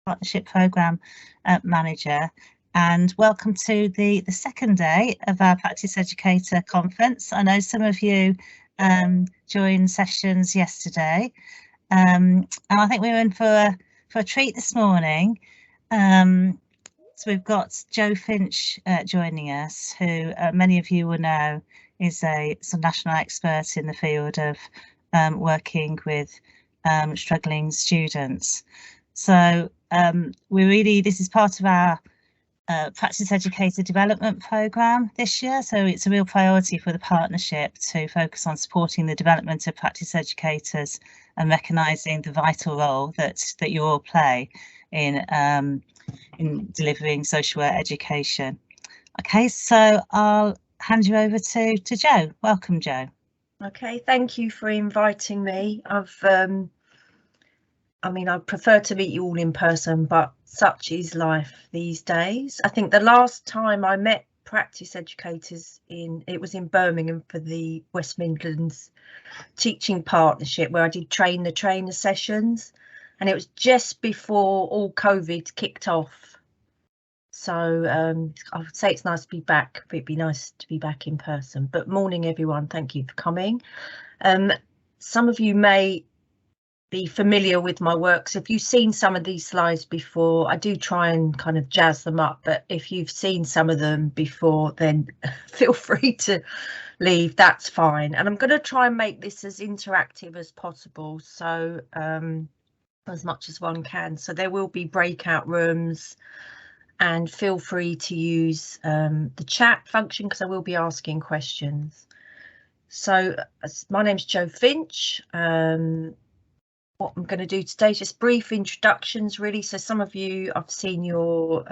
Partnership Programme Manager, and welcome to the second day of our Practice Educator Conference. I know some of you joined sessions yesterday, and I think we were in for a treat this morning. So we've got Jo Finch joining us, who many of you will know is a national expert in the field of working with struggling students. So this is part of our Practice Educator Development Programme this year, so it's a real priority for the partnership to focus on supporting the development of practice educators and recognising the vital role that you all play in delivering social work education. Okay, so I'll hand you over to Jo. Welcome, Jo. Okay, thank you for inviting me. I prefer to meet you all in person, but such is life these days. I think the last time I met practice educators it was in Birmingham for the West Midlands Teaching Partnership, where I did train the trainer sessions, and it was just before all COVID kicked off. So I would say it's nice to be back. It'd be nice to be back in person. But morning, everyone. Thank you for coming. Some of you may be familiar with my work, so if you've seen some of these slides before, I do try and kind of jazz them up, but if you've seen some of them before, then feel free to leave, that's fine. And I'm going to try and make this as interactive as possible, so as much as one can. So there will be breakout rooms, and feel free to use the chat function, because I will be asking questions. So my name's Jo Finch. What I'm going to do today is just brief introductions, really. So some of you, I've seen your,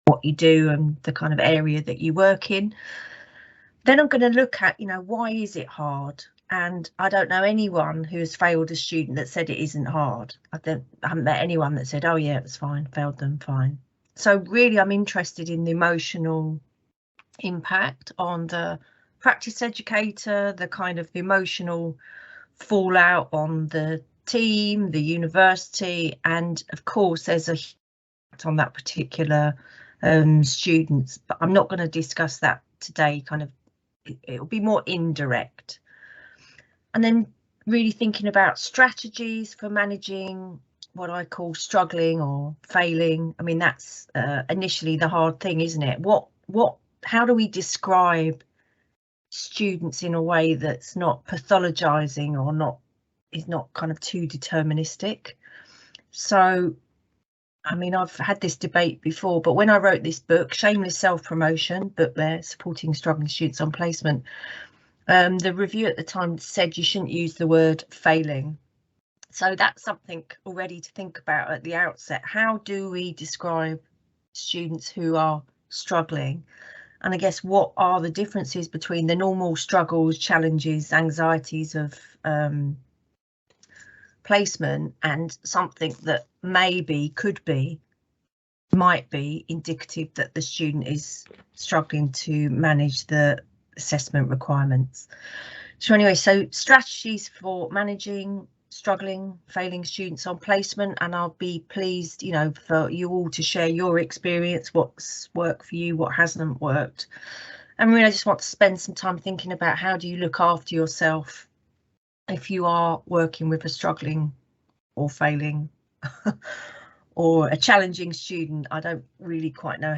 what you do and the kind of area that you work in. Then I'm going to look at, why is it hard? And I don't know anyone who has failed a student that said it isn't hard. I haven't met anyone that said, oh yeah, it was fine, failed them, fine. So really, I'm interested in the emotional impact on the practice educator, the kind of emotional fallout on the team, the university, and of course there's a impact on that particular students, but I'm not going to discuss that today. It'll be more indirect. And then really thinking about strategies for managing what I call struggling or failing. I mean, that's initially the hard thing, isn't it? How do we describe students in a way that's not pathologizing or is not kind of too deterministic? So I mean, I've had this debate before, but when I wrote this book, Shameless Self-Promotion, book there, Supporting Struggling Students on Placement, the review at the time said you shouldn't use the word failing. So that's something already to think about at the outset. How do we describe students who are struggling? And I guess what are the differences between the normal struggles, challenges, anxieties of placement and something that might be indicative that the student is struggling to manage the assessment requirements. So anyway, so strategies for managing struggling, failing students on placement, and I'll be pleased, for you all to share your experience, what's worked for you, what hasn't worked. And really, I just want to spend some time thinking about how do you look after yourself if you are working with a struggling or failing or a challenging student. I don't really quite know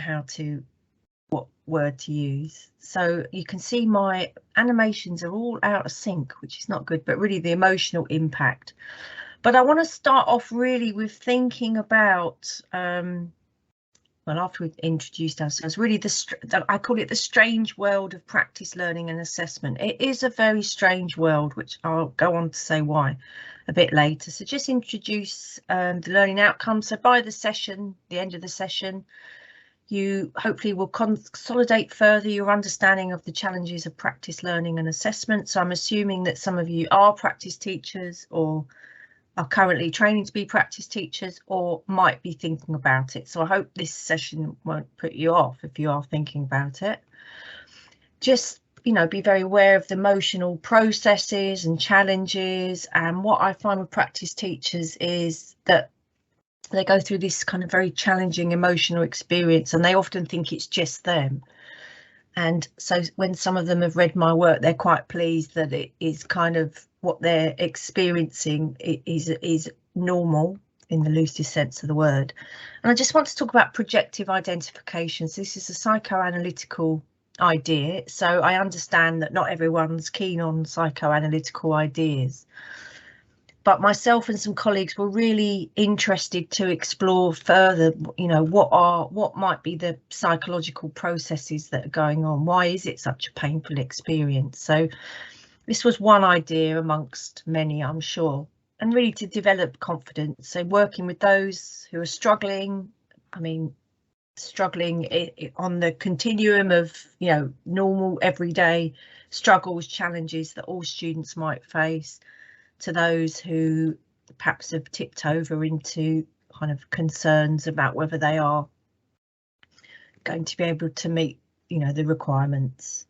what word to use. So you can see my animations are all out of sync, which is not good, but really the emotional impact. But I want to start off really with thinking about, well, after we've introduced ourselves, really I call it the strange world of practice learning and assessment. It is a very strange world, which I'll go on to say why a bit later. So just introduce the learning outcomes. So by the end of the session, you hopefully will consolidate further your understanding of the challenges of practice learning and assessment. So I'm assuming that some of you are practice teachers or are currently training to be practice teachers or might be thinking about it. So I hope this session won't put you off if you are thinking about it. Just, be very aware of the emotional processes and challenges. And what I find with practice teachers is that they go through this kind of very challenging emotional experience, and they often think it's just them. And so when some of them have read my work, they're quite pleased that it is kind of what they're experiencing is normal in the loosest sense of the word. And I just want to talk about projective identification. So this is a psychoanalytical idea. So I understand that not everyone's keen on psychoanalytical ideas, but myself and some colleagues were really interested to explore further, you know, what might be the psychological processes that are going on. Why is it such a painful experience? So this was one idea amongst many, I'm sure, and really to develop confidence. So working with those who are struggling, I mean, struggling on the continuum of, you know, normal everyday struggles, challenges that all students might face, to those who perhaps have tipped over into kind of concerns about whether they are going to be able to meet, you know, the requirements.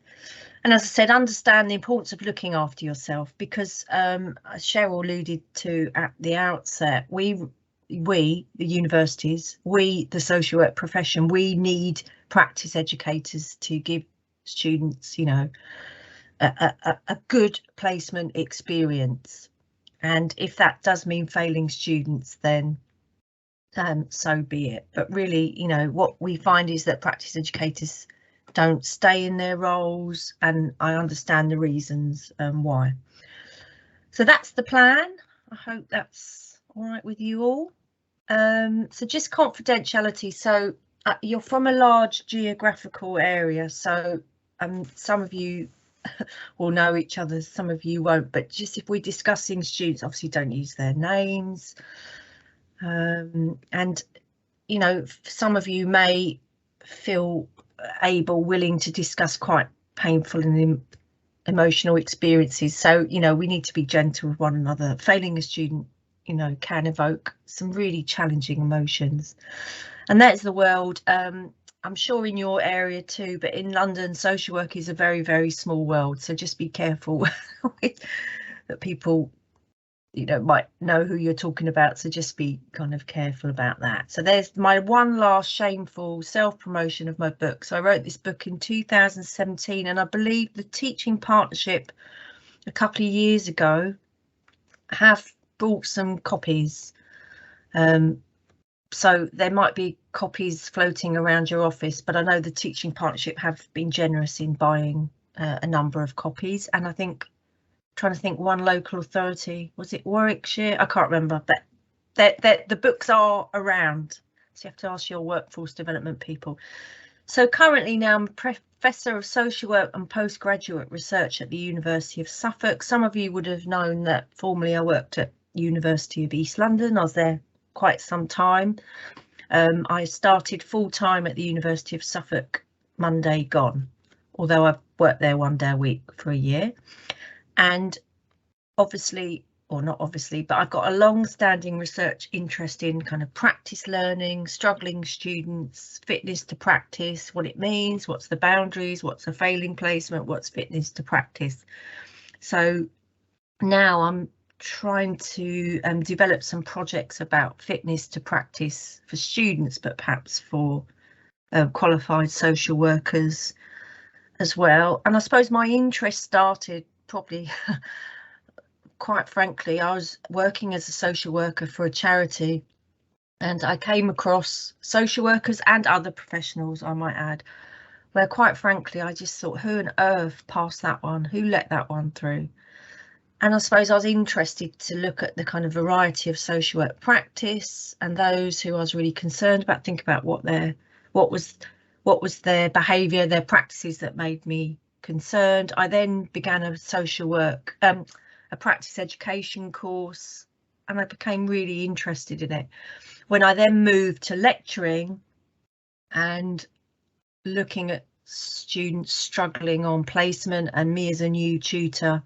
And as I said, understand the importance of looking after yourself, because as Cheryl alluded to at the outset, we the universities, we the social work profession, we need practice educators to give students, you know, a good placement experience. And if that does mean failing students, then so be it. But really, you know, what we find is that practice educators don't stay in their roles, and I understand the reasons why. So that's the plan. I hope that's all right with you all. So just confidentiality. So you're from a large geographical area, so some of you will know each other, some of you won't, but just if we're discussing students, obviously don't use their names. And, you know, some of you may feel willing to discuss quite painful and emotional experiences. So, you know, we need to be gentle with one another. Failing a student, you know, can evoke some really challenging emotions. And that's the world. I'm sure in your area too, but in London, social work is a very, very small world. So just be careful that people, you know, might know who you're talking about. So just be kind of careful about that. So there's my one last shameful self-promotion of my book. So I wrote this book in 2017, and I believe the Teaching Partnership a couple of years ago have bought some copies. So there might be copies floating around your office, but I know the Teaching Partnership have been generous in buying a number of copies. And I think, trying to think, one local authority, was it Warwickshire? I can't remember, but the books are around. So you have to ask your workforce development people. So currently now I'm a Professor of Social Work and Postgraduate Research at the University of Suffolk. Some of you would have known that formerly I worked at University of East London. I was there quite some time. I started full-time at the University of Suffolk Monday gone, although I've worked there one day a week for a year. And obviously, or not obviously, but I've got a long-standing research interest in kind of practice learning, struggling students, fitness to practice, what it means, what's the boundaries, what's a failing placement, what's fitness to practice. So now I'm trying to develop some projects about fitness to practice for students, but perhaps for qualified social workers as well. And I suppose my interest started probably, quite frankly, I was working as a social worker for a charity, and I came across social workers and other professionals, I might add, where quite frankly I just thought, who on earth passed that one? Who let that one through? And I suppose I was interested to look at the kind of variety of social work practice, and those who I was really concerned about, think about what was their behaviour, their practices that made me concerned. I then began a social work, a practice education course, and I became really interested in it. When I then moved to lecturing and looking at students struggling on placement, and me as a new tutor,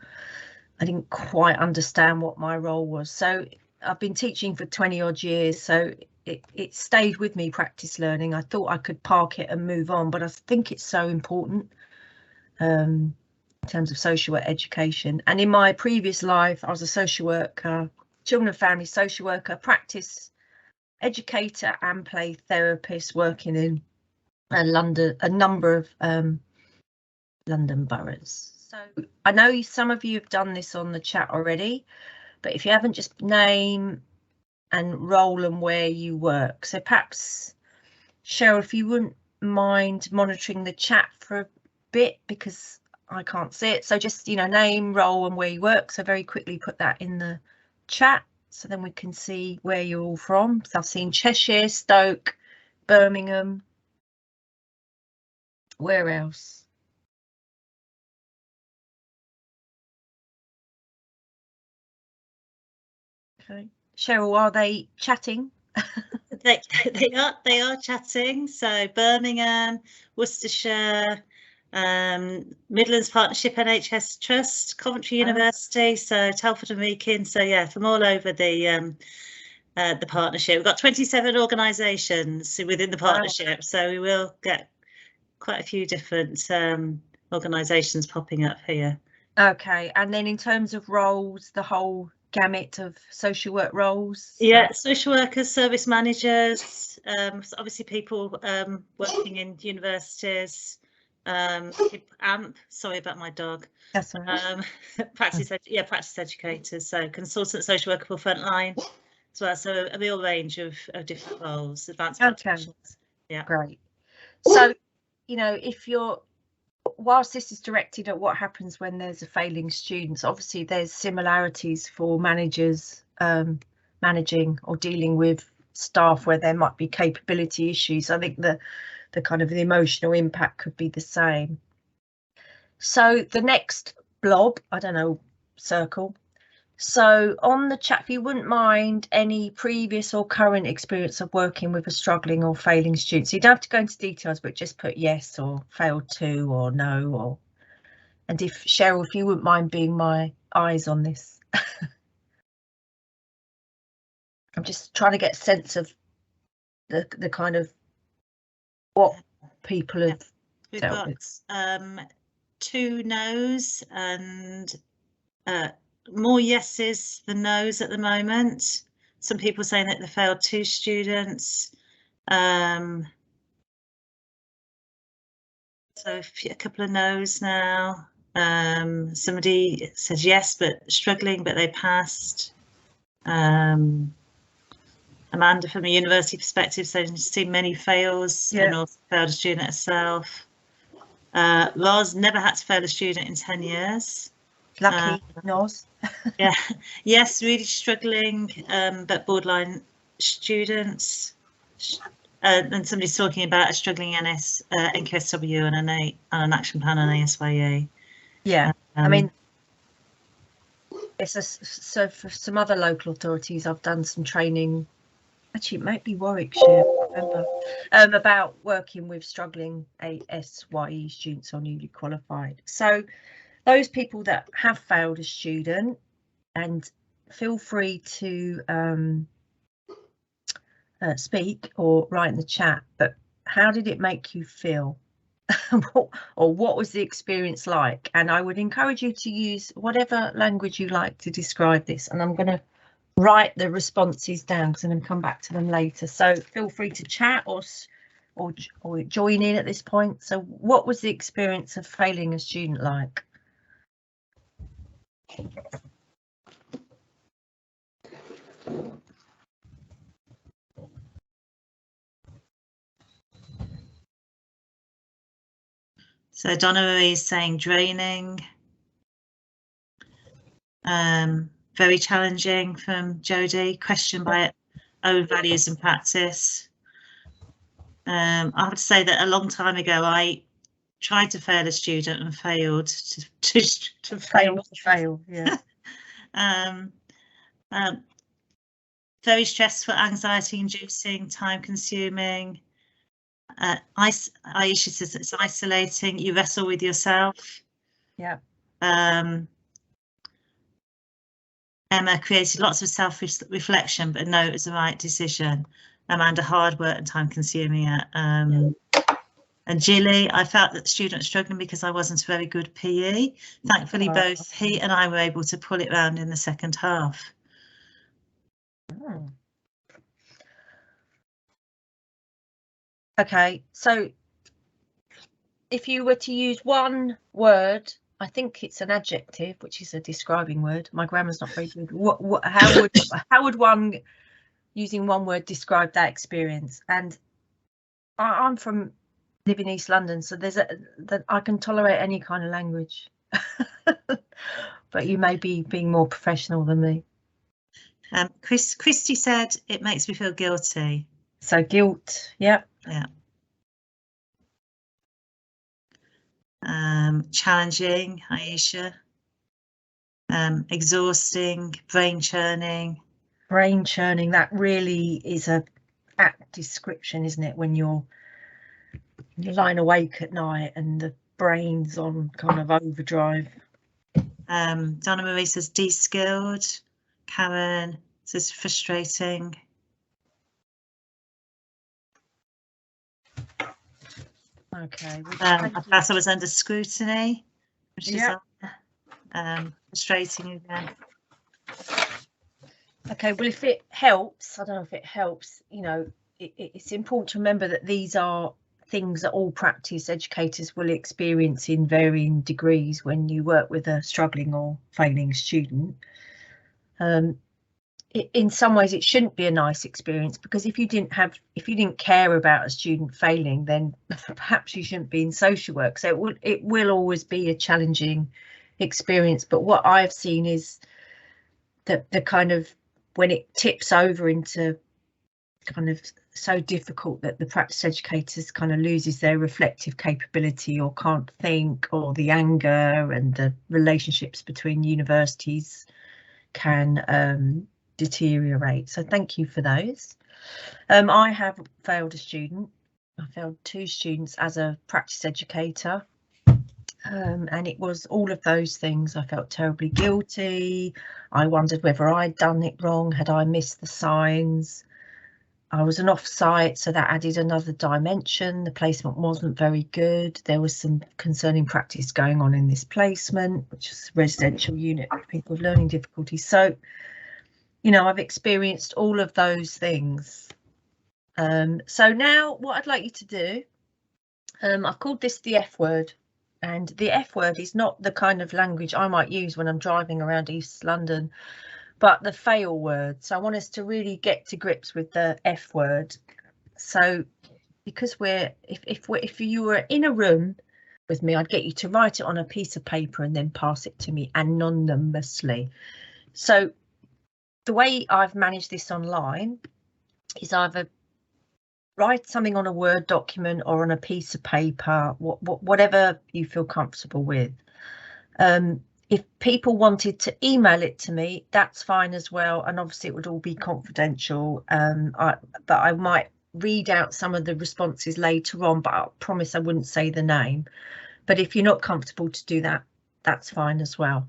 I didn't quite understand what my role was. So I've been teaching for 20 odd years, so it stayed with me, practice learning. I thought I could park it and move on, but I think it's so important in terms of social work education. And in my previous life, I was a social worker, children and family social worker, practice educator and play therapist working in a number of London boroughs. So I know some of you have done this on the chat already, but if you haven't, just name and role and where you work. So perhaps, Cheryl, if you wouldn't mind monitoring the chat for a bit, because I can't see it. So just, you know, name, role and where you work. So very quickly put that in the chat so then we can see where you're all from. So I've seen Cheshire, Stoke, Birmingham. Where else? Okay. Cheryl, are they chatting? They are chatting. So Birmingham, Worcestershire, Midlands Partnership NHS Trust, Coventry University, so Telford and Wrekin. So yeah, from all over the partnership. We've got 27 organisations within the partnership, so we will get quite a few different organisations popping up here. Okay, and then in terms of roles, the whole gamut of social work roles? Yeah, social workers, service managers, obviously people working in universities, AMP, sorry about my dog. That's all right. Practice educators, so consultant social worker for frontline as well, so a real range of different roles, advanced practitioners. Yeah, great. So, you know, whilst this is directed at what happens when there's a failing student, obviously there's similarities for managers managing or dealing with staff where there might be capability issues. I think the kind of the emotional impact could be the same. So the next blob, I don't know, circle. So on the chat, if you wouldn't mind any previous or current experience of working with a struggling or failing student. So you don't have to go into details, but just put yes or failed to or no, or, and if Cheryl, if you wouldn't mind being my eyes on this. I'm just trying to get a sense of the kind of what people have dealt with. 2 no's and more yeses than no's at the moment. Some people saying that they failed 2 students. So a couple of no's now. Somebody says yes, but struggling, but they passed. Amanda, from a university perspective, says she's seen many fails and also failed a student herself. Roz never had to fail a student in 10 years. Lucky, Noz. Yeah, yes, really struggling, but borderline students. And somebody's talking about a struggling NQSW and an action plan on ASYE. Yeah, I mean, so for some other local authorities, I've done some training. Actually, it might be Warwickshire, I remember, about working with struggling ASYE students or newly qualified. So those people that have failed a student, and feel free to speak or write in the chat, but how did it make you feel? Or what was the experience like? And I would encourage you to use whatever language you like to describe this, and I'm going to write the responses down because I'm going to come back to them later. So feel free to chat or join in at this point. So what was the experience of failing a student like? So Donna Marie is saying draining. Very challenging from Jodie, questioned by own values and practice. I have to say that a long time ago I tried to fail a student and failed to fail. Yeah. Very stressful, anxiety inducing, time consuming. Aisha says it's isolating, you wrestle with yourself. Yeah. Emma created lots of self-reflection, but no, it was the right decision. Amanda, hard work and time consuming. And Jilly, I felt that the student was struggling because I wasn't a very good PE. Thankfully, both he and I were able to pull it round in the second half. Okay, so if you were to use one word, I think it's an adjective, which is a describing word. My grammar's not very good. How would one, using one word, describe that experience? And I'm from live in East London, so that I can tolerate any kind of language. But you may be being more professional than me. Christy said it makes me feel guilty. So guilt, yeah. Yeah. Challenging, Aisha. Exhausting, brain churning. Brain churning, that really is a apt description, isn't it? When you're lying awake at night and the brain's on kind of overdrive. Donna Marie says de-skilled. Karen says frustrating. Okay. That was under scrutiny, which is frustrating again. Okay, well, if it helps, I don't know if it helps, you know, it's important to remember that these are things that all practice educators will experience in varying degrees when you work with a struggling or failing student. In some ways it shouldn't be a nice experience, because if you didn't care about a student failing, then perhaps you shouldn't be in social work. So it will always be a challenging experience. But what I've seen is that the kind of, when it tips over into kind of so difficult that the practice educators kind of loses their reflective capability or can't think, or the anger and the relationships between universities can deteriorate. So thank you for those. I have failed a student. I failed 2 students as a practice educator. And it was all of those things. I felt terribly guilty. I wondered whether I'd done it wrong. Had I missed the signs? I was an off-site, so that added another dimension. The placement wasn't very good. There was some concerning practice going on in this placement, which is a residential unit for people with learning difficulties. So, you know, I've experienced all of those things. So now what I'd like you to do, I've called this the F word. And the F word is not the kind of language I might use when I'm driving around East London, but the fail word. So I want us to really get to grips with the F word. So because if you were in a room with me, I'd get you to write it on a piece of paper and then pass it to me anonymously. So the way I've managed this online is either write something on a Word document or on a piece of paper, whatever you feel comfortable with. If people wanted to email it to me, that's fine as well, and obviously it would all be confidential. But I might read out some of the responses later on, but I promise I wouldn't say the name. But if you're not comfortable to do that, that's fine as well.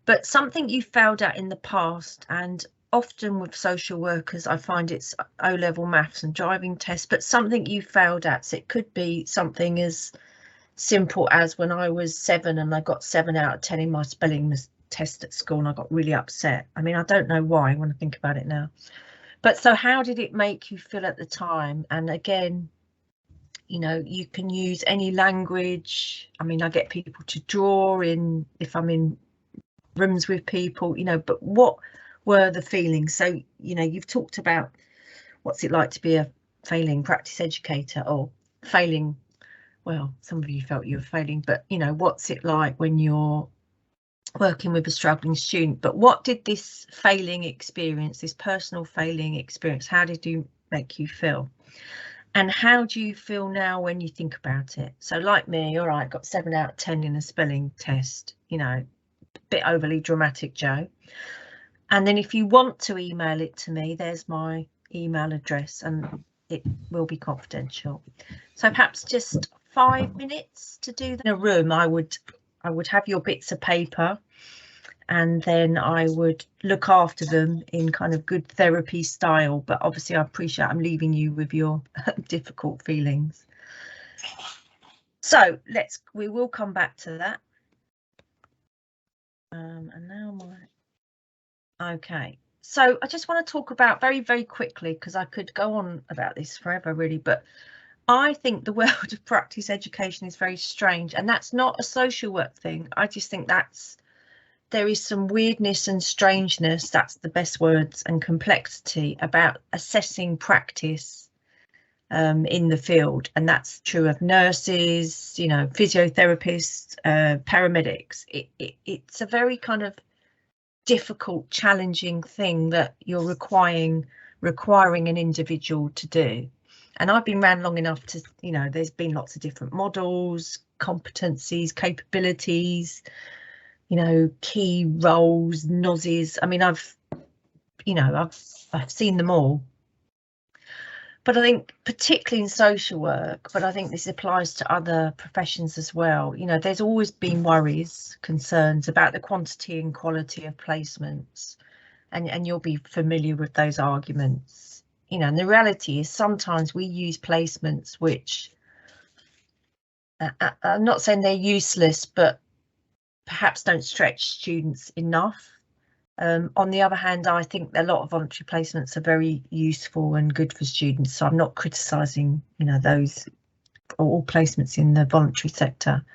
But something you failed at in the past, and often with social workers I find it's O-level maths and driving tests, but something you failed at. So it could be something as simple as when I was 7 and I got 7 out of 10 in my spelling test at school and I got really upset. I mean, I don't know why when I think about it now. But so how did it make you feel at the time? And again, you know, you can use any language. I mean, I get people to draw in if I'm in rooms with people, you know, but what were the feelings? So, you know, you've talked about what's it like to be a failing practice educator, or failing, well, some of you felt you were failing, but you know, what's it like when you're working with a struggling student? But what did this failing experience, this personal failing experience, how did it make you feel? And how do you feel now when you think about it? So like me, all right, got 7 out of 10 in a spelling test, you know, a bit overly dramatic, Jo. And then if you want to email it to me, there's my email address and it will be confidential. So perhaps just 5 minutes to do that. In a room, I would have your bits of paper, and then I would look after them in kind of good therapy style. But obviously I appreciate I'm leaving you with your difficult feelings. So we will come back to that. And now okay, so I just want to talk about very, very quickly, because I could go on about this forever really, but I think the world of practice education is very strange, and that's not a social work thing. I just think there is some weirdness and strangeness, that's the best words, and complexity about assessing practice in the field, and that's true of nurses, you know, physiotherapists, paramedics. It's a very kind of difficult, challenging thing that you're requiring an individual to do. And I've been around long enough to, you know, there's been lots of different models, competencies, capabilities, you know, key roles, NOSes. I mean, I've seen them all. But I think particularly in social work, but I think this applies to other professions as well, you know, there's always been worries, concerns about the quantity and quality of placements, and you'll be familiar with those arguments, you know, and the reality is sometimes we use placements which I'm not saying they're useless, but perhaps don't stretch students enough. On the other hand, I think a lot of voluntary placements are very useful and good for students, so I'm not criticising, you know, those all placements in the voluntary sector.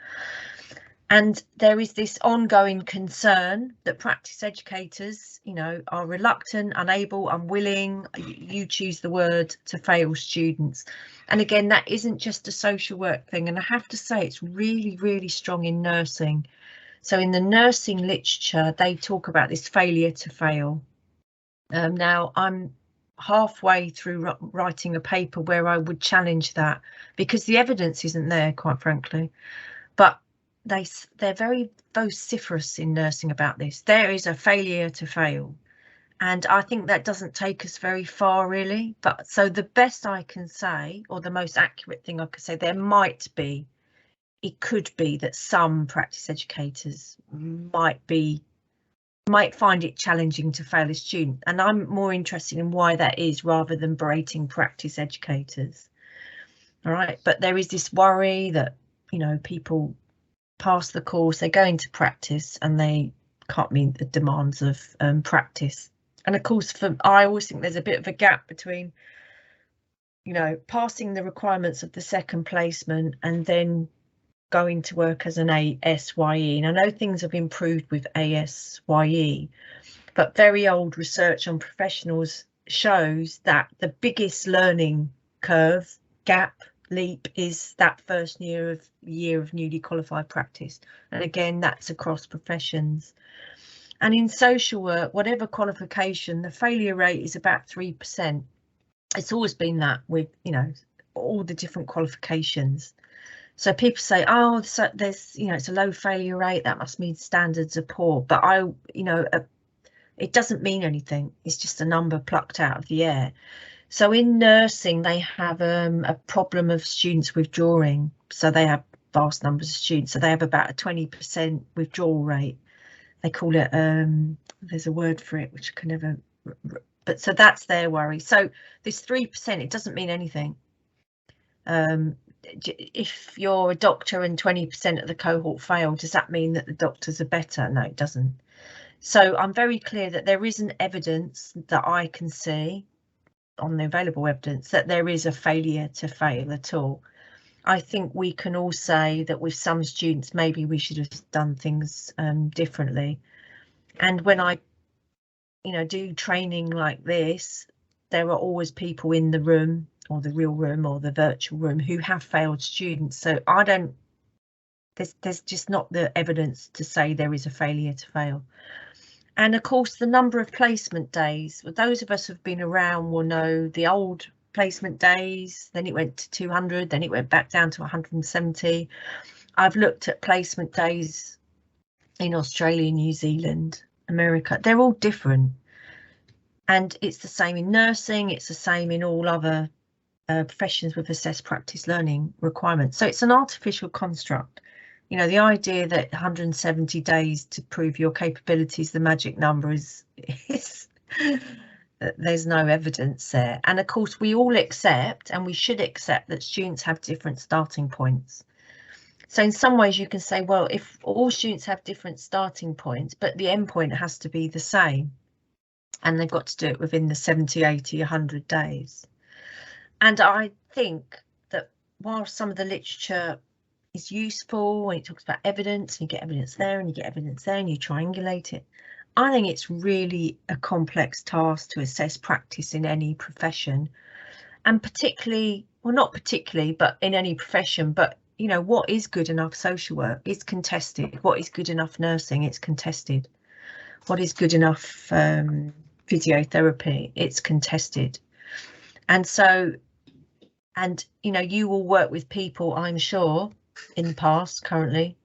And there is this ongoing concern that practice educators, you know, are reluctant, unable, unwilling, you choose the word, to fail students. And again, that isn't just a social work thing, and I have to say it's really, really strong in nursing. So in the nursing literature, they talk about this failure to fail. Now, I'm halfway through writing a paper where I would challenge that, because the evidence isn't there, quite frankly. But they're very vociferous in nursing about this. There is a failure to fail. And I think that doesn't take us very far, really. But so the best I can say, or the most accurate thing I could say, it could be that some practice educators might find it challenging to fail a student, and I'm more interested in why that is rather than berating practice educators. All right, but there is this worry that, you know, people pass the course, they go into practice and they can't meet the demands of practice. And of course, I always think there's a bit of a gap between, you know, passing the requirements of the second placement and then going to work as an ASYE. And I know things have improved with ASYE, but very old research on professionals shows that the biggest learning curve, gap, leap is that first year of newly qualified practice. And again, that's across professions. And in social work, whatever qualification, the failure rate is about 3%. It's always been that with, you know, all the different qualifications. So people say, oh, so there's, you know, it's a low failure rate, that must mean standards are poor. But it doesn't mean anything. It's just a number plucked out of the air. So in nursing, they have a problem of students withdrawing. So they have vast numbers of students. So they have about a 20% withdrawal rate. They call it, there's a word for it, which I can never, but so that's their worry. So this 3%, it doesn't mean anything. If you're a doctor and 20% of the cohort fail, does that mean that the doctors are better? No, it doesn't. So I'm very clear that there isn't evidence that I can see on the available evidence that there is a failure to fail at all. I think we can all say that with some students, maybe we should have done things differently. And when I, you know, do training like this, there are always people in the room, or the real room or the virtual room, who have failed students. So I don't, there's just not the evidence to say there is a failure to fail. And of course, the number of placement days, well, those of us who've been around will know the old placement days, then it went to 200, then it went back down to 170. I've looked at placement days in Australia, New Zealand, America. They're all different. And it's the same in nursing, it's the same in all other professions with assessed practice learning requirements. So it's an artificial construct. You know, the idea that 170 days to prove your capabilities, the magic number is there's no evidence there. And of course, we all accept, and we should accept, that students have different starting points. So in some ways you can say, well, if all students have different starting points, but the endpoint has to be the same, and they've got to do it within the 70, 80, 100 days. And I think that while some of the literature is useful when it talks about evidence, and you get evidence there and you get evidence there and you triangulate it, I think it's really a complex task to assess practice in any profession, and particularly, well, not particularly, but in any profession. But you know, what is good enough social work is contested. What is good enough nursing? It's contested. What is good enough physiotherapy? It's contested. And so, and you know, you will work with people, I'm sure, in the past, currently,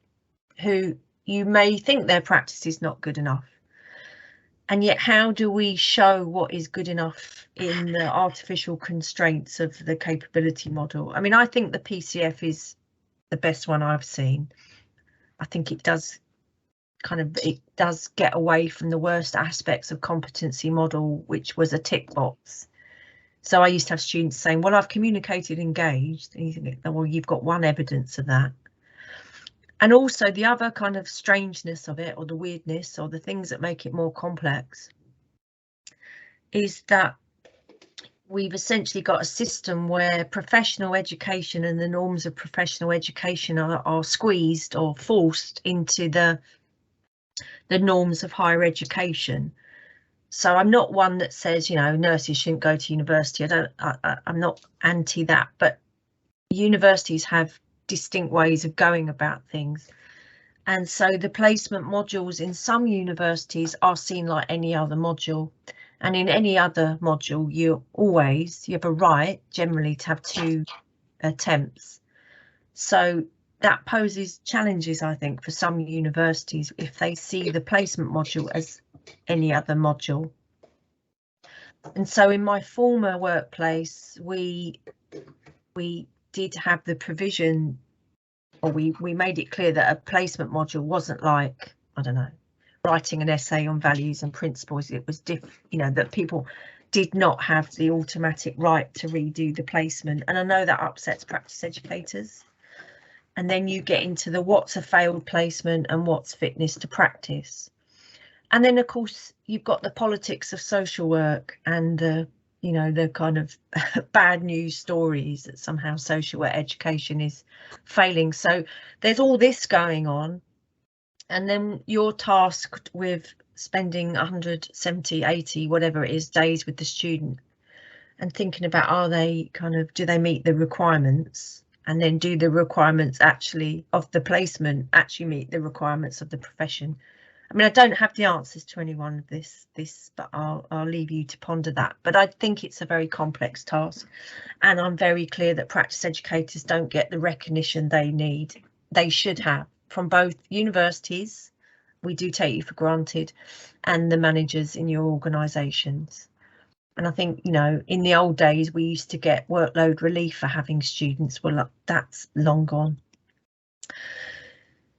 who you may think their practice is not good enough. And yet, how do we show what is good enough in the artificial constraints of the capability model? I mean, I think the PCF is the best one I've seen. I think it does get away from the worst aspects of competency model, which was a tick box. So I used to have students saying, well, I've communicated, engaged, and you think, well, you've got one evidence of that. And also the other kind of strangeness of it, or the weirdness, or the things that make it more complex, is that we've essentially got a system where professional education and the norms of professional education are squeezed or forced into the norms of higher education. So I'm not one that says, you know, nurses shouldn't go to university. I'm not anti that, but universities have distinct ways of going about things. And so the placement modules in some universities are seen like any other module. And in any other module, you have a right generally to have 2 attempts. So that poses challenges, I think, for some universities if they see the placement module as any other module. And so in my former workplace, we did have the provision, or we made it clear that a placement module wasn't like, I don't know, writing an essay on values and principles. It was you know, that people did not have the automatic right to redo the placement. And I know that upsets practice educators. And then you get into the what's a failed placement and what's fitness to practice. And then, of course, you've got the politics of social work and you know, the kind of bad news stories that somehow social work education is failing. So there's all this going on. And then you're tasked with spending 170, 80, whatever it is, days with the student and thinking about, do they meet the requirements? And then do the requirements actually of the placement actually meet the requirements of the profession? I mean, I don't have the answers to any one of this, but I'll leave you to ponder that. But I think it's a very complex task, and I'm very clear that practice educators don't get the recognition they should have from both universities, we do take you for granted, and the managers in your organisations. And I think, you know, in the old days, we used to get workload relief for having students. Well, that's long gone.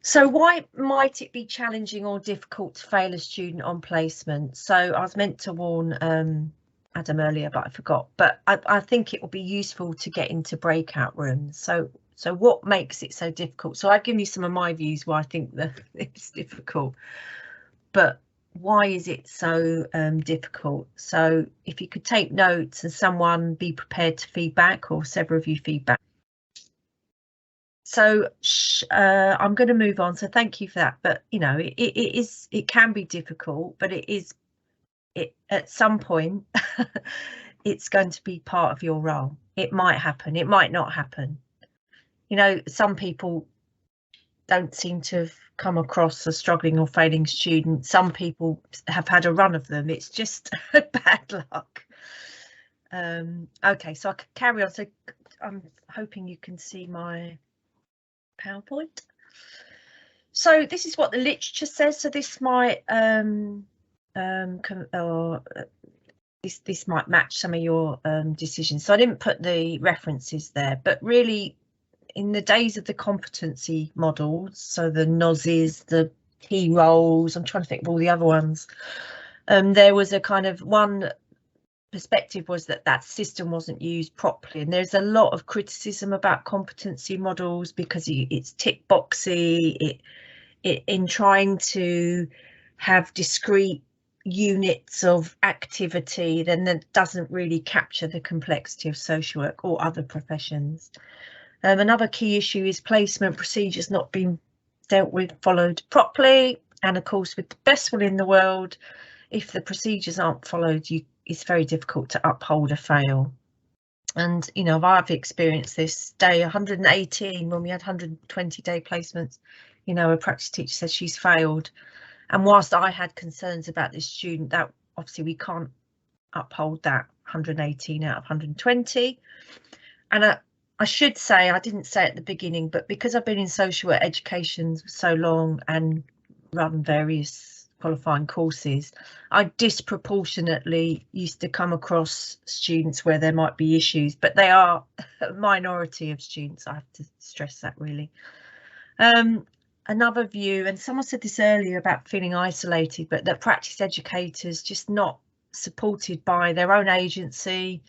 So why might it be challenging or difficult to fail a student on placement? So I was meant to warn Adam earlier, but I forgot. But I think it will be useful to get into breakout rooms. So what makes it so difficult? So I've given you some of my views why I think that it's difficult. But why is it so difficult? So if you could take notes and someone be prepared to feedback, or several of you feedback. So I'm going to move on. So thank you for that. But you know, it can be difficult, but at some point it's going to be part of your role. It might happen, it might not happen. You know, some people don't seem to have come across a struggling or failing student. Some people have had a run of them. It's just bad luck. Okay, so I could carry on. So I'm hoping you can see my PowerPoint. So this is what the literature says. So this might this might match some of your decisions. So I didn't put the references there, but really in the days of the competency models, so the NOSes, the key roles, I'm trying to think of all the other ones, there was a kind of one perspective was that system wasn't used properly, and there's a lot of criticism about competency models because it's tick boxy, it in trying to have discrete units of activity, then that doesn't really capture the complexity of social work or other professions. Another key issue is placement procedures not being dealt with, followed properly. And of course, with the best will in the world, if the procedures aren't followed, it's very difficult to uphold a fail. And, you know, I've experienced this day 118 when we had 120-day placements. You know, a practice teacher said she's failed. And whilst I had concerns about this student, that obviously we can't uphold that 118 out of 120. And I should say, I didn't say at the beginning, but because I've been in social work education so long and run various qualifying courses, I disproportionately used to come across students where there might be issues, but they are a minority of students. I have to stress that really. Another view, and someone said this earlier about feeling isolated, but that practice educators just not supported by their own agency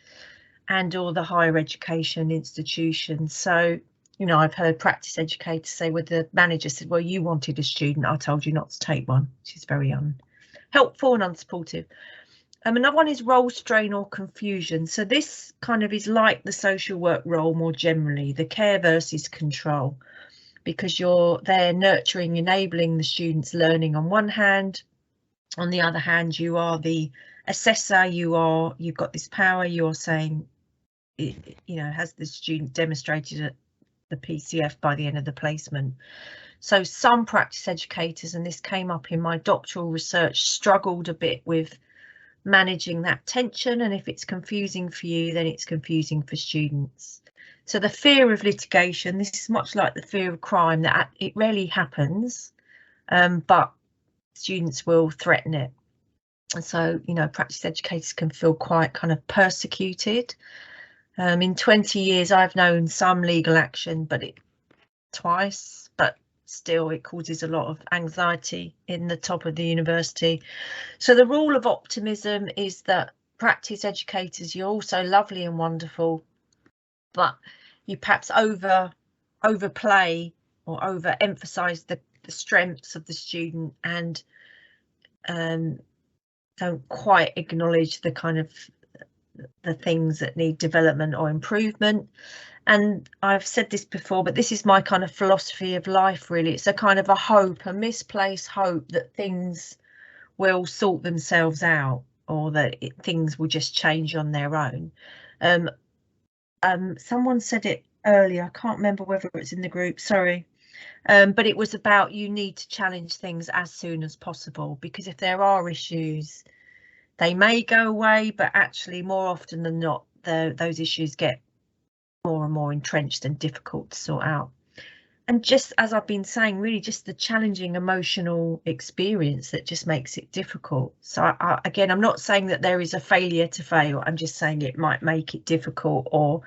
and or the higher education institutions. So, you know, I've heard practice educators say, well, the manager said, well, you wanted a student, I told you not to take one, which is very unhelpful and unsupportive. Another one is role strain or confusion. So this kind of is like the social work role more generally, the care versus control, because you're there nurturing, enabling the students' learning on one hand. On the other hand, you are the assessor, you've got this power, you're saying, you know, has the student demonstrated the PCF by the end of the placement? So some practice educators, and this came up in my doctoral research, struggled a bit with managing that tension, and if it's confusing for you, then it's confusing for students. So the fear of litigation, this is much like the fear of crime, that it rarely happens, but students will threaten it. And so, you know, practice educators can feel quite kind of persecuted. In 20 years, I've known some legal action, but twice, but still it causes a lot of anxiety in the top of the university. So the rule of optimism is that practice educators, you're also lovely and wonderful, but you perhaps overplay or overemphasize the strengths of the student and don't quite acknowledge the kind of the things that need development or improvement. And I've said this before, but this is my kind of philosophy of life, really. It's a kind of a hope, a misplaced hope that things will sort themselves out, or that things will just change on their own. Someone said it earlier, I can't remember whether it's in the group, sorry. But it was about, you need to challenge things as soon as possible, because if there are issues, they may go away, but actually more often than not, those issues get more and more entrenched and difficult to sort out. And just as I've been saying, really just the challenging emotional experience that just makes it difficult. So again, I'm not saying that there is a failure to fail. I'm just saying it might make it difficult, or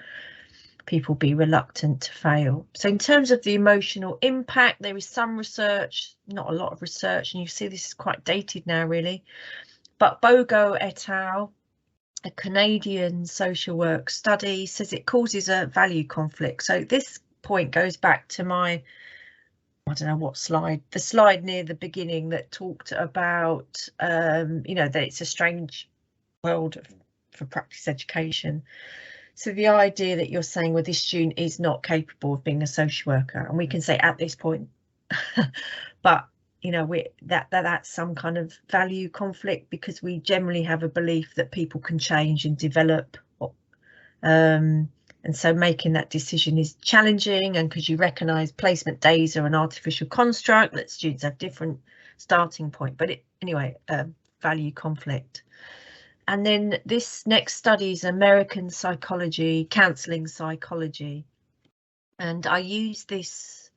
people be reluctant to fail. So in terms of the emotional impact, there is some research, not a lot of research, and you see this is quite dated now really, but Bogo et al., a Canadian social work study, says it causes a value conflict. So this point goes back to my, I don't know what slide, the slide near the beginning that talked about, you know, that it's a strange world for practice education. So the idea that you're saying, well, this student is not capable of being a social worker, and we can say at this point, but you know, that's some kind of value conflict, because we generally have a belief that people can change and develop, and so making that decision is challenging. And because you recognise placement days are an artificial construct, that students have different starting point, but anyway, value conflict. And then this next study is American psychology, counselling psychology, and I use this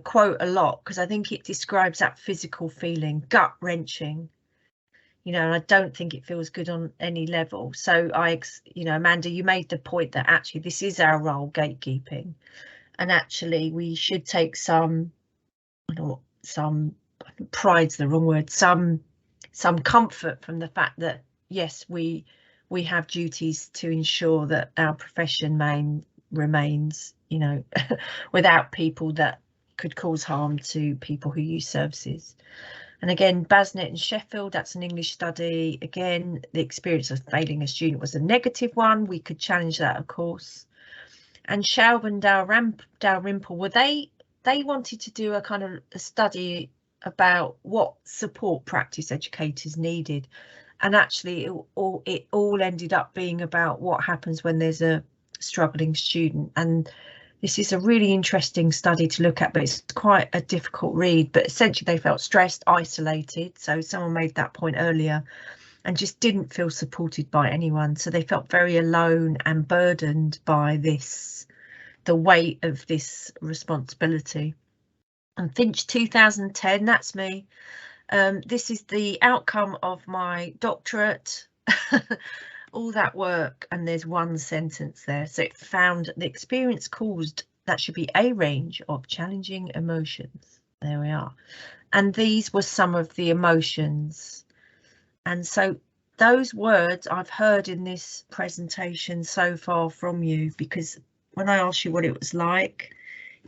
quote a lot because I think it describes that physical feeling, gut wrenching, you know, and I don't think it feels good on any level. So you know, Amanda, you made the point that actually this is our role, gatekeeping, and actually we should take some, I don't know, some, pride's the wrong word, some comfort from the fact that yes, we have duties to ensure that our profession remains, you know, without people that could cause harm to people who use services. And again, Basnet and Sheffield, that's an English study. Again, the experience of failing a student was a negative one. We could challenge that, of course. And Schaub and Dalrymple, well, they wanted to do a kind of a study about what support practice educators needed. And actually, it all ended up being about what happens when there's a struggling student. And this is a really interesting study to look at, but it's quite a difficult read. But essentially, they felt stressed, isolated. So someone made that point earlier, and just didn't feel supported by anyone. So they felt very alone and burdened by this, the weight of this responsibility. And Finch 2010, that's me. This is the outcome of my doctorate. All that work, and there's one sentence there. So it found the experience caused, that should be a range of challenging emotions. There we are. And these were some of the emotions. And so those words I've heard in this presentation so far from you, because when I asked you what it was like,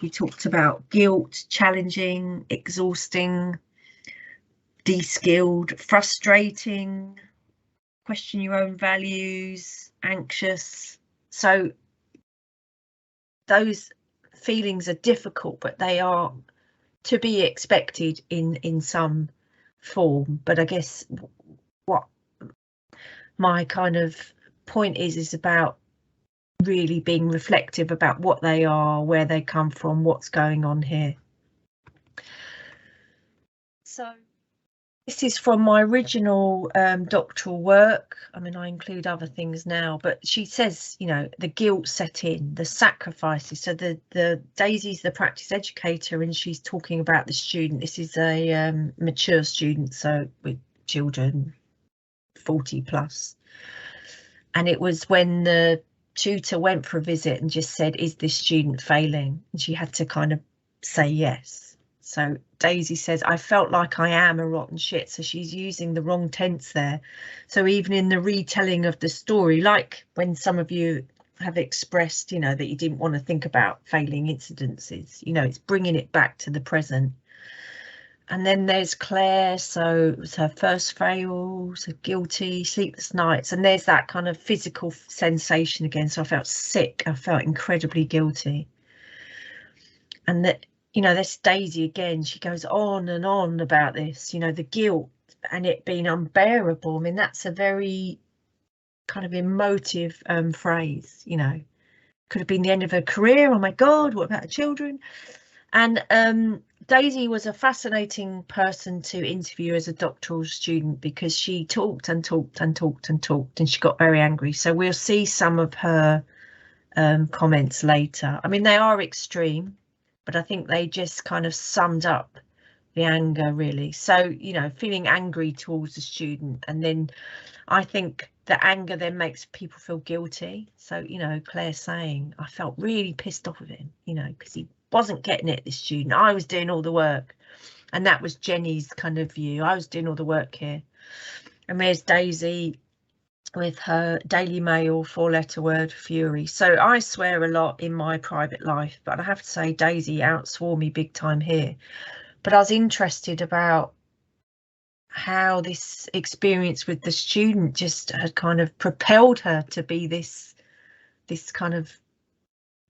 you talked about guilt, challenging, exhausting, de-skilled, frustrating, question your own values, anxious. So those feelings are difficult, but they are to be expected in some form. But I guess what my kind of point is about really being reflective about what they are, where they come from, what's going on here. So this is from my original doctoral work. I mean, I include other things now, but she says, you know, the guilt set in, the sacrifices. So the Daisy's the practice educator, and she's talking about the student. This is a mature student, so with children 40 plus. And it was when the tutor went for a visit and just said, is this student failing? And she had to kind of say yes. So Daisy says, I felt like I am a rotten shit. So she's using the wrong tense there. So even in the retelling of the story, like when some of you have expressed, you know, that you didn't want to think about failing incidences, you know, it's bringing it back to the present. And then there's Claire, so it was her first fail, so guilty, sleepless nights, and there's that kind of physical sensation again. So I felt sick, I felt incredibly guilty. And that, you know, there's Daisy again, she goes on and on about this, you know, the guilt and it being unbearable. I mean, that's a very kind of emotive phrase, you know, could have been the end of her career. Oh my God, what about her children? And Daisy was a fascinating person to interview as a doctoral student, because she talked and talked and talked and talked, and she got very angry. So we'll see some of her comments later. I mean, they are extreme, but I think they just kind of summed up the anger, really. So, you know, feeling angry towards the student, and then I think the anger then makes people feel guilty. So, you know, Claire saying, I felt really pissed off with him, you know, because he wasn't getting it, this student. I was doing all the work. And that was Jenny's kind of view. I was doing all the work here. And there's Daisy with her Daily Mail 4-letter word, fury. So I swear a lot in my private life, but I have to say Daisy outswore me big time here. But I was interested about how this experience with the student just had kind of propelled her to be this kind of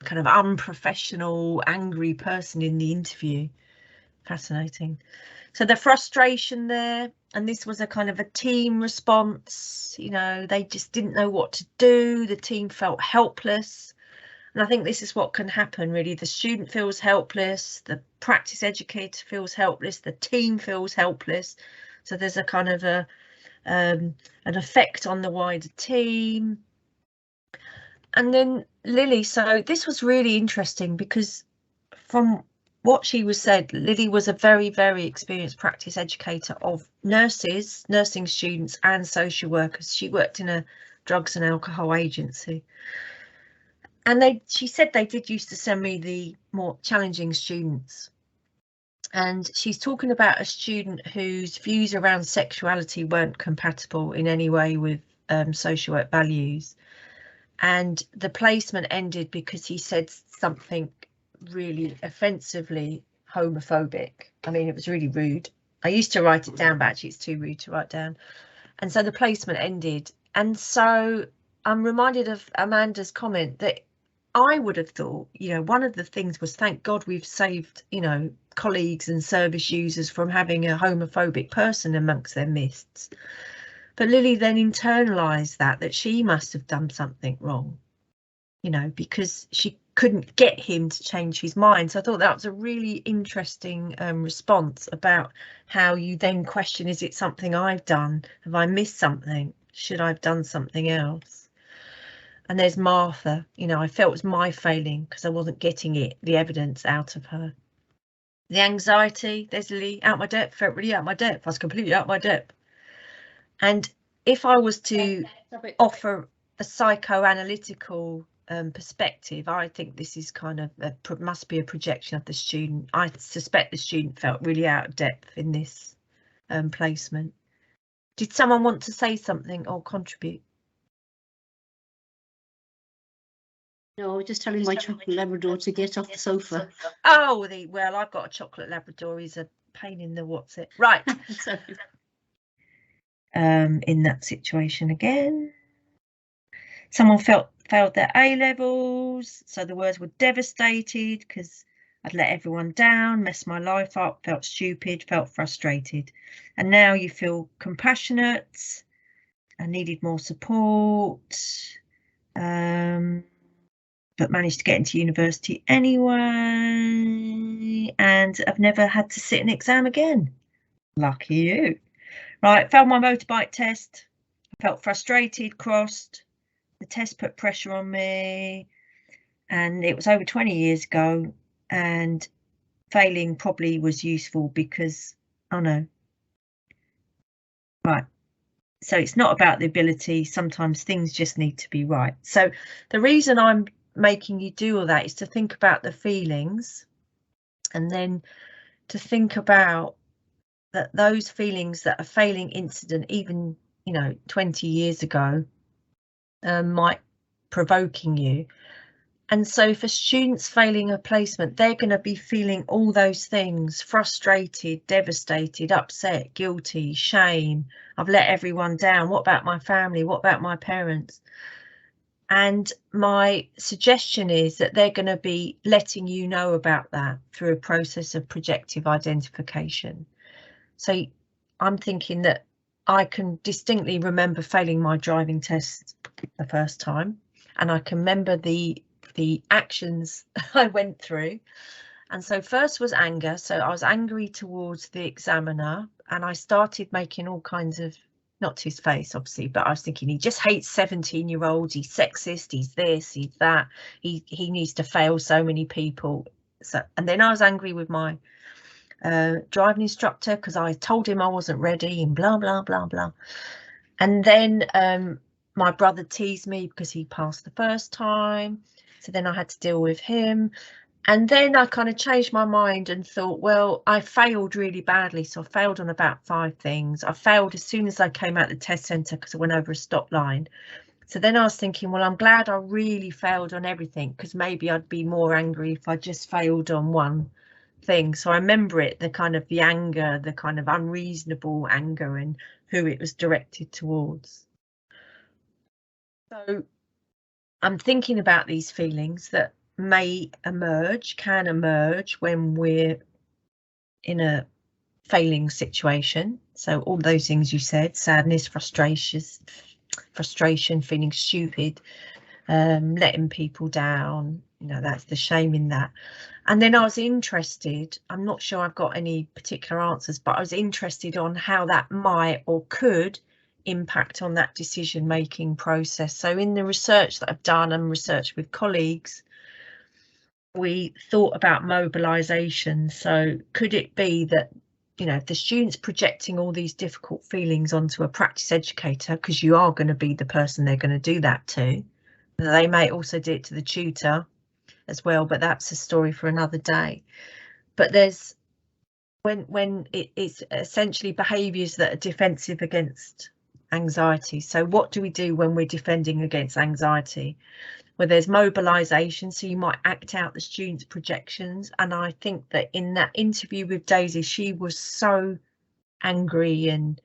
unprofessional, angry person in the interview. Fascinating. So the frustration there, and this was a kind of a team response, you know, they just didn't know what to do. The team felt helpless. And I think this is what can happen, really. The student feels helpless, the practice educator feels helpless, the team feels helpless. So there's a kind of an effect on the wider team. And then Lily, so this was really interesting, because from what she was said, Lily was a very, very experienced practice educator of nurses, nursing students and social workers. She worked in a drugs and alcohol agency. And she said they did used to send me the more challenging students. And she's talking about a student whose views around sexuality weren't compatible in any way with social work values. And the placement ended because he said something really offensively homophobic. I mean, it was really rude. I used to write it down, but actually it's too rude to write down. And so the placement ended. And so I'm reminded of Amanda's comment that I would have thought, you know, one of the things was, thank God we've saved, you know, colleagues and service users from having a homophobic person amongst their midst. But Lily then internalised that she must have done something wrong, you know, because she couldn't get him to change his mind. So I thought that was a really interesting response about how you then question, is it something I've done? Have I missed something? Should I have done something else? And there's Martha, you know, I felt it was my failing because I wasn't getting the evidence out of her. The anxiety, there's Lily, out my depth, felt really out my depth. I was completely out my depth. And if I was to offer a psychoanalytical perspective, I think this is kind of must be a projection of the student. I suspect the student felt really out of depth in this placement. Did someone want to say something or contribute? No, I was just telling my chocolate Labrador to get off the sofa. Oh, well, I've got a chocolate Labrador. He's a pain in the what's it. Right. In that situation again. Someone failed their A levels, so the words were devastated because I'd let everyone down, messed my life up, felt stupid, felt frustrated. And now you feel compassionate and needed more support, but managed to get into university anyway, and I've never had to sit an exam again. Lucky you. Right, failed my motorbike test, felt frustrated, crossed. The test put pressure on me, and it was over 20 years ago, and failing probably was useful because, oh no. Right, so it's not about the ability, sometimes things just need to be right. So the reason I'm making you do all that is to think about the feelings, and then to think about that those feelings that a failing incident, even, you know, 20 years ago, might provoking you. And so for students failing a placement, they're going to be feeling all those things: frustrated, devastated, upset, guilty, shame. I've let everyone down. What about my family? What about my parents? And my suggestion is that they're going to be letting you know about that through a process of projective identification. So I'm thinking that I can distinctly remember failing my driving test the first time, and I can remember the actions I went through. And so first was anger. So I was angry towards the examiner, and I started making all kinds of, not to his face obviously, but I was thinking he just hates 17-year-olds, he's sexist, he's this, he's that, he needs to fail so many people. So, and then I was angry with my driving instructor because I told him I wasn't ready and blah blah blah blah. And then my brother teased me because he passed the first time, so then I had to deal with him. And then I kind of changed my mind and thought, well, I failed really badly, so I failed on about 5 things. I failed as soon as I came out the test centre because I went over a stop line. So then I was thinking, well, I'm glad I really failed on everything, because maybe I'd be more angry if I just failed on one thing. So I remember it, the kind of the anger, the kind of unreasonable anger, and who it was directed towards. So I'm thinking about these feelings that may emerge, can emerge when we're in a failing situation. So all those things you said: sadness, frustration, feeling stupid, letting people down, you know, that's the shame in that. And then I was interested, I'm not sure I've got any particular answers, but I was interested on how that might or could impact on that decision making process. So in the research that I've done and research with colleagues, we thought about mobilisation. So could it be that, you know, if the student's projecting all these difficult feelings onto a practice educator, because you are going to be the person they're going to do that to, they may also do it to the tutor as well, but that's a story for another day. But there's when it's essentially behaviours that are defensive against anxiety. So what do we do when we're defending against anxiety? Well, there's mobilisation, so you might act out the student's projections. And I think that in that interview with Daisy, she was so angry and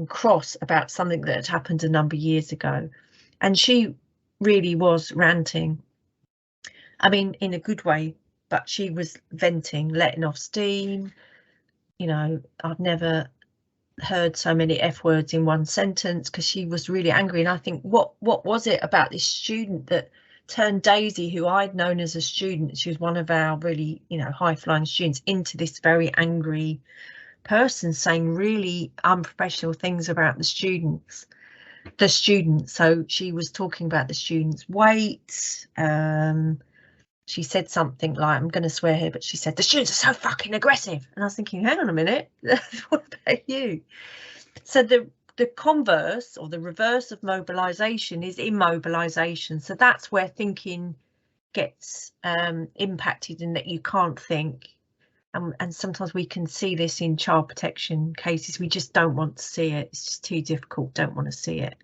cross about something that had happened a number of years ago, and she really was ranting. I mean, in a good way, but she was venting, letting off steam. You know, I've never heard so many F words in one sentence, because she was really angry. And I think, what was it about this student that turned Daisy, who I'd known as a student, she was one of our really, you know, high-flying students, into this very angry person, saying really unprofessional things about the students. So she was talking about the students' weight. She said something like, I'm going to swear here, but she said, the students are so fucking aggressive. And I was thinking, hang on a minute, what about you? So the converse, or the reverse of mobilisation, is immobilisation. So that's where thinking gets impacted, in that you can't think. And sometimes we can see this in child protection cases. We just don't want to see it. It's just too difficult, don't want to see it.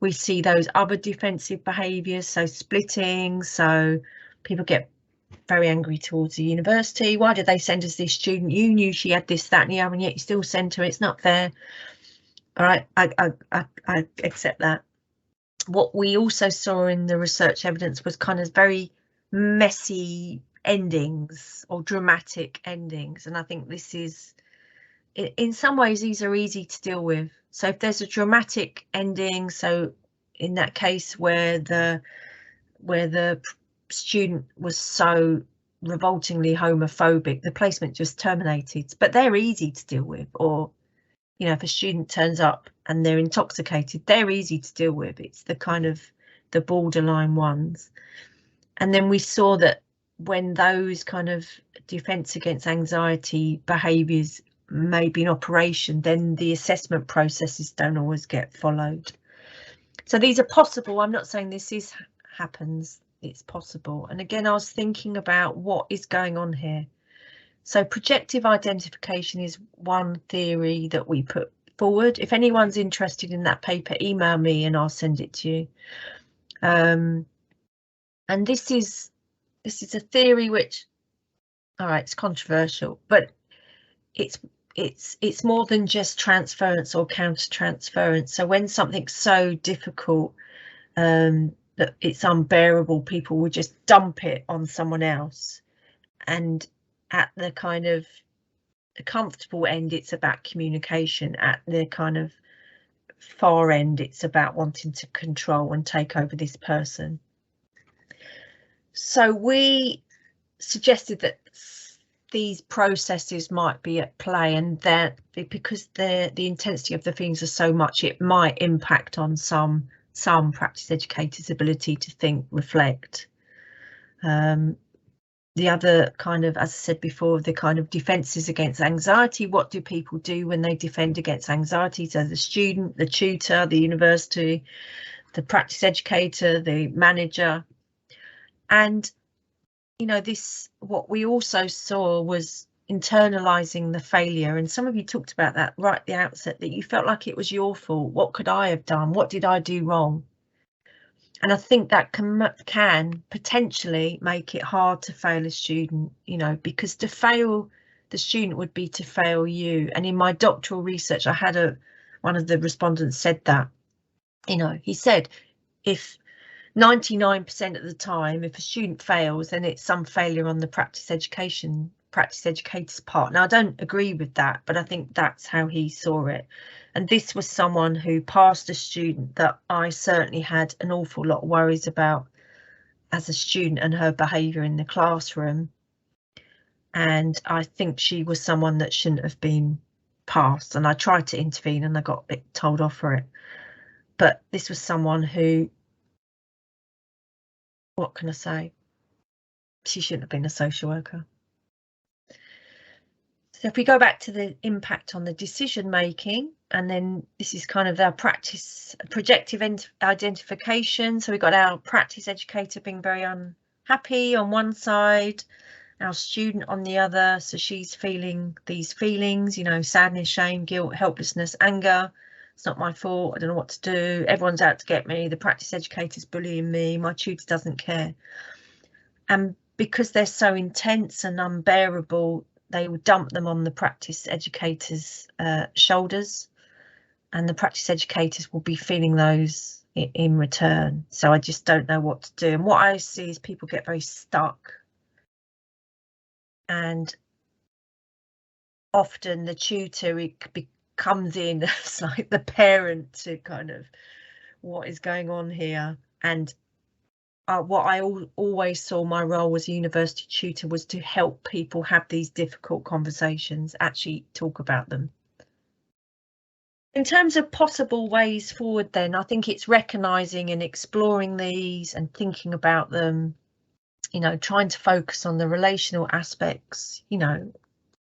We see those other defensive behaviours, so splitting, so people get very angry towards the university. Why did they send us this student? You knew she had this, that and the other, and yet you still sent her. It's not fair. All right, I accept that. What we also saw in the research evidence was kind of very messy endings, or dramatic endings, and I think this is, in some ways, these are easy to deal with. So if there's a dramatic ending, so in that case where the student was so revoltingly homophobic, the placement just terminated, but they're easy to deal with. Or, you know, if a student turns up and they're intoxicated, they're easy to deal with. It's the kind of the borderline ones. And then we saw that when those kind of defense against anxiety behaviours may be in operation, then the assessment processes don't always get followed. So these are possible. I'm not saying this happens. It's possible. And again, I was thinking about what is going on here. So projective identification is one theory that we put forward. If anyone's interested in that paper, email me and I'll send it to you. And this is a theory which, all right, it's controversial, but it's more than just transference or counter-transference. So when something's so difficult that it's unbearable, people will just dump it on someone else. And at the kind of the comfortable end, it's about communication. At the kind of far end, it's about wanting to control and take over this person. So we suggested that these processes might be at play, and that because the intensity of the feelings are so much, it might impact on some practice educators' ability to think, reflect. The other kind of, as I said before, the kind of defences against anxiety. What do people do when they defend against anxiety? So the student, the tutor, the university, the practice educator, the manager. And, you know, what we also saw was internalising the failure. And some of you talked about that right at the outset, that you felt like it was your fault. What could I have done? What did I do wrong? And I think that can potentially make it hard to fail a student, you know, because to fail the student would be to fail you. And in my doctoral research, I had one of the respondents said that, you know, he said, if 99% of the time, if a student fails, then it's some failure on the practice educator's part. Now, I don't agree with that, but I think that's how he saw it. And this was someone who passed a student that I certainly had an awful lot of worries about as a student and her behaviour in the classroom. And I think she was someone that shouldn't have been passed. And I tried to intervene and I got a bit told off for it. But this was someone who, what can I say? She shouldn't have been a social worker. So if we go back to the impact on the decision making, and then this is kind of our practice projective identification. So we've got our practice educator being very unhappy on one side, our student on the other. So she's feeling these feelings, you know, sadness, shame, guilt, helplessness, anger. It's not my fault. I don't know what to do. Everyone's out to get me. The practice educator's bullying me. My tutor doesn't care. And because they're so intense and unbearable, they will dump them on the practice educators' shoulders, and the practice educators will be feeling those in return. So I just don't know what to do. And what I see is people get very stuck, and often the tutor comes in as like the parent to kind of, what is going on here? And what I always saw my role as a university tutor was to help people have these difficult conversations, actually talk about them. In terms of possible ways forward, then I think it's recognising and exploring these and thinking about them, you know, trying to focus on the relational aspects. You know,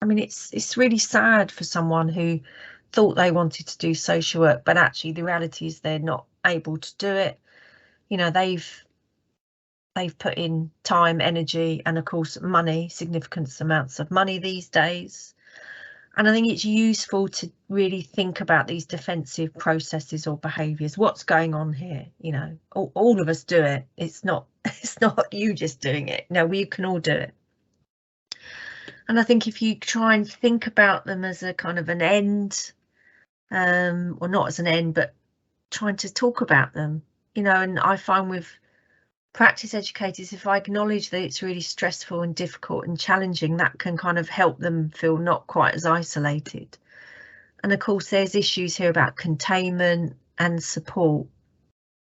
I mean, it's really sad for someone who thought they wanted to do social work, but actually the reality is they're not able to do it. You know, they've put in time, energy, and of course money, significant amounts of money these days. And I think it's useful to really think about these defensive processes or behaviours. What's going on here? You know, all of us do it. It's not you just doing it. No, we can all do it. And I think if you try and think about them as a kind of an end, or not as an end, but trying to talk about them, you know, and I find with practice educators, if I acknowledge that it's really stressful and difficult and challenging, that can kind of help them feel not quite as isolated. And of course there's issues here about containment and support,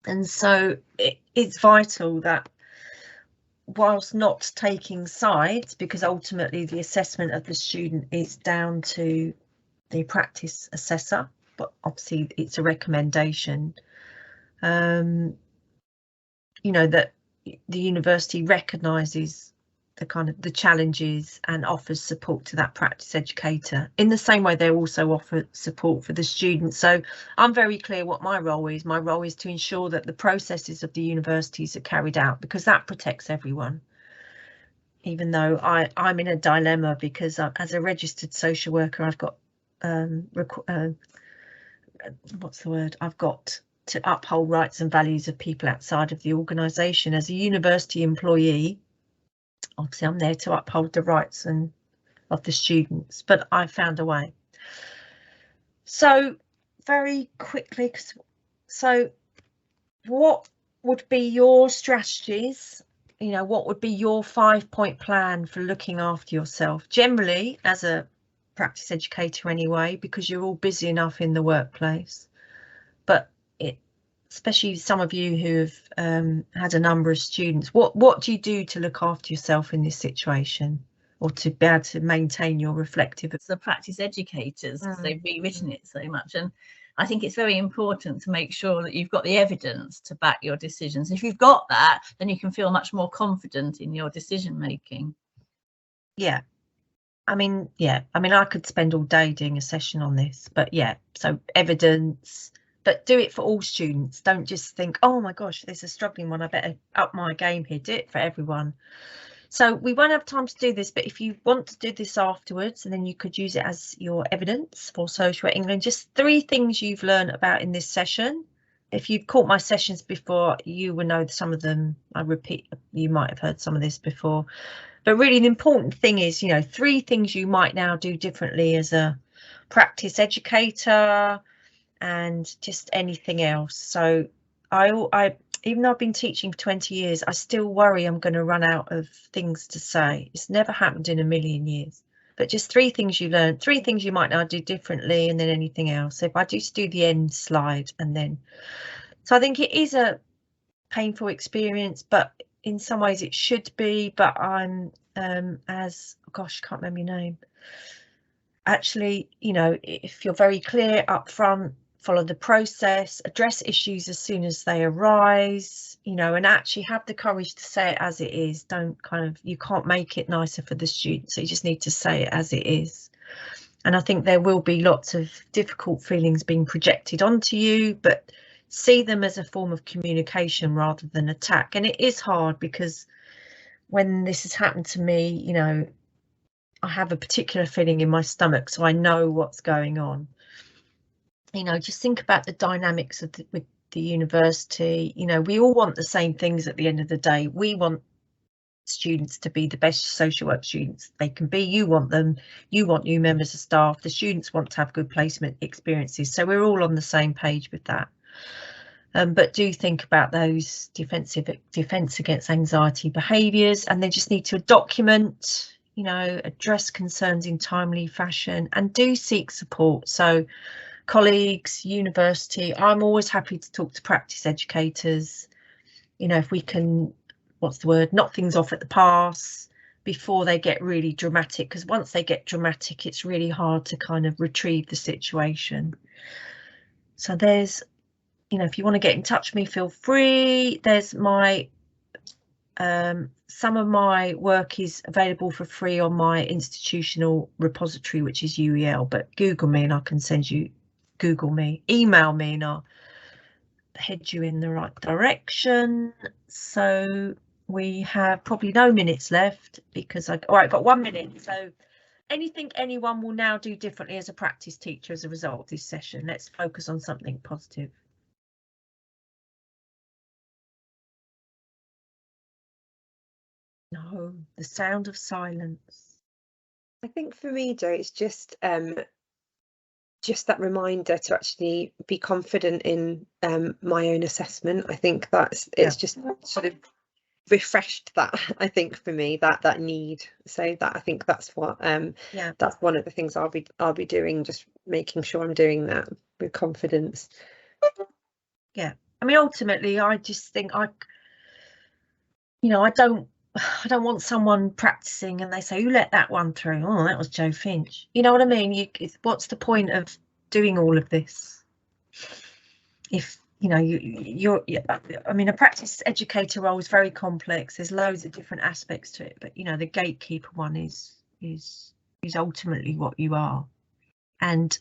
and so it's vital that whilst not taking sides, because ultimately the assessment of the student is down to the practice assessor, but obviously it's a recommendation, you know, that the university recognises the kind of the challenges and offers support to that practice educator in the same way they also offer support for the students. So I'm very clear what my role is. My role is to ensure that the processes of the universities are carried out, because that protects everyone. Even though I'm in a dilemma, because as a registered social worker, I've got what's the word? I've got to uphold rights and values of people outside of the organisation. As a university employee, obviously I'm there to uphold the rights and of the students, but I found a way. So very quickly, so what would be your strategies? You know, what would be your 5-point plan for looking after yourself? Generally, as a practice educator anyway, because you're all busy enough in the workplace, but especially some of you who have had a number of students, what do you do to look after yourself in this situation, or to be able to maintain your reflective? The practice educators, because they've rewritten it so much, and I think it's very important to make sure that you've got the evidence to back your decisions. If you've got that, then you can feel much more confident in your decision making. Yeah, I mean, I could spend all day doing a session on this, but yeah, so evidence, but do it for all students. Don't just think, oh my gosh, there's a struggling one, I better up my game here. Do it for everyone. So we won't have time to do this, but if you want to do this afterwards, and then you could use it as your evidence for Social Work England, just 3 things you've learned about in this session. If you've caught my sessions before, you will know some of them. I repeat, you might have heard some of this before, but really the important thing is, you know, 3 things you might now do differently as a practice educator, and just anything else. So I even though I've been teaching for 20 years, I still worry I'm going to run out of things to say. It's never happened in a million years. But just 3 things you learned, 3 things you might now do differently, and then anything else. So if I just do the end slide, and then, so I think it is a painful experience, but in some ways it should be. But I'm as, gosh, can't remember your name. Actually, you know, if you're very clear up front, follow the process, address issues as soon as they arise, you know, and actually have the courage to say it as it is. Don't kind of, you can't make it nicer for the students, so you just need to say it as it is. And I think there will be lots of difficult feelings being projected onto you, but see them as a form of communication rather than attack. And it is hard, because when this has happened to me, you know, I have a particular feeling in my stomach, so I know what's going on. You know, just think about the dynamics of with the university. You know, we all want the same things at the end of the day. We want students to be the best social work students they can be. You want them, you want new members of staff, the students want to have good placement experiences, so we're all on the same page with that. But do think about those defence against anxiety behaviours, and they just need to document, you know, address concerns in timely fashion, and do seek support. So colleagues, university, I'm always happy to talk to practice educators, you know, if we can, what's the word, knock things off at the pass before they get really dramatic, because once they get dramatic it's really hard to kind of retrieve the situation. So there's, you know, if you want to get in touch with me, feel free. There's my some of my work is available for free on my institutional repository, which is UEL, but Google me and I can send you, Google me, email me, and I'll head you in the right direction. So we have probably no minutes left because all right, I've got 1 minute. So anything anyone will now do differently as a practice teacher as a result of this session? Let's focus on something positive. No, the sound of silence. I think for me, Jo, it's just that reminder to actually be confident in my own assessment. I think it's just sort of refreshed that, I think, for me, that need. So that I think that's what that's one of the things I'll be doing, just making sure I'm doing that with confidence. Yeah, I mean, ultimately I just think I don't want someone practicing and they say, who let that one through? Oh, that was Jo Finch. You know what I mean? What's the point of doing all of this if, you know, I mean, a practice educator role is very complex. There's loads of different aspects to it, but, you know, the gatekeeper one is ultimately what you are. And,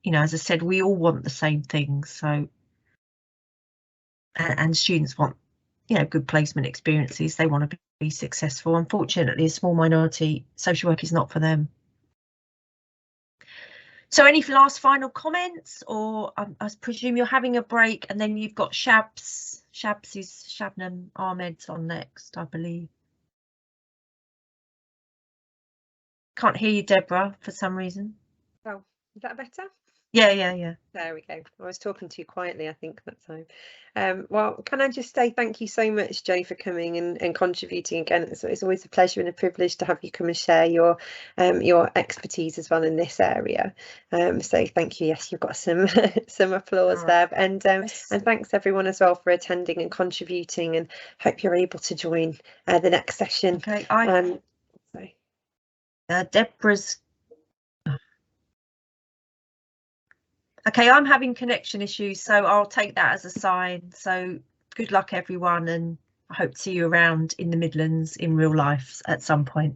you know, as I said, we all want the same things. So, and students want, you know, good placement experiences. They want to be successful. Unfortunately, a small minority, social work is not for them. So any last final comments, or I presume you're having a break and then you've got Shabs is Shabnam Ahmed's on next, I believe. Can't hear you, Deborah, for some reason. Oh, is that better? Yeah. There we go. I was talking too quietly, I think, that time. Well, can I just say thank you so much, Jo, for coming and contributing again. It's always a pleasure and a privilege to have you come and share your expertise as well in this area. So thank you. Yes, you've got some some applause there, and thanks everyone as well for attending and contributing. And hope you're able to join the next session. Okay, sorry. Deborah's. Okay, I'm having connection issues, so I'll take that as a sign. So good luck, everyone, and I hope to see you around in the Midlands in real life at some point.